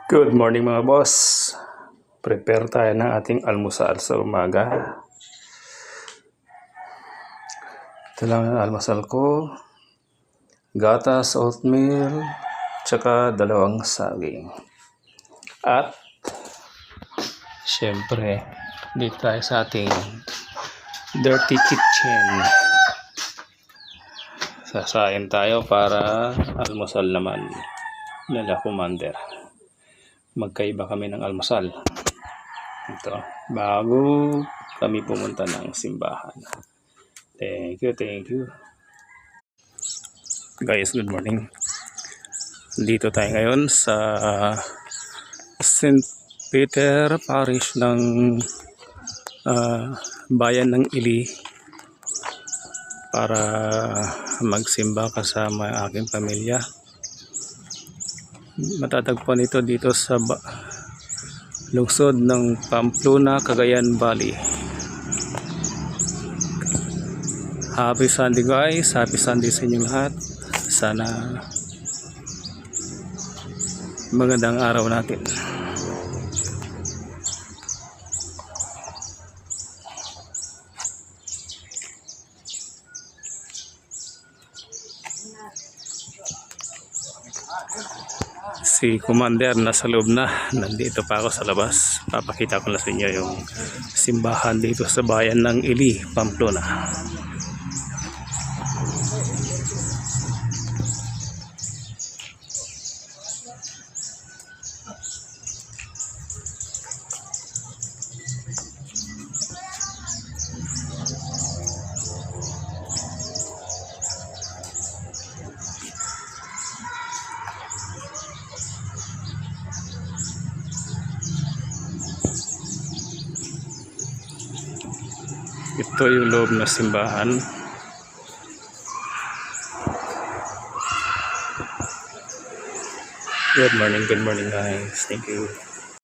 Good morning mga boss. Prepare tayo ng ating almusal sa umaga. Ito lang ang almusal ko. Gatas, oatmeal, tsaka 2 saging. At syempre, dito tayo sa ating dirty kitchen. Sasain tayo para almusal naman nila Commander. Magkaiba kami ng almusal. Ito, bago kami pumunta ng simbahan. Thank you. Guys, good morning. Dito tayo ngayon sa St. Peter Parish ng bayan ng Ili para magsimba kasama ang aking pamilya. Matatagpuan ito dito sa lungsod ng Pamplona, Cagayan Valley. Happy Sunday guys, happy Sunday sa inyong lahat. Sana magandang araw natin. Si Commander nasa loob na, nandito pa ako sa labas. Papakita ko na sa inyo yung simbahan dito sa bayan ng Ili, Pamplona. Ito yung loob na simbahan. Good morning guys. Thank you.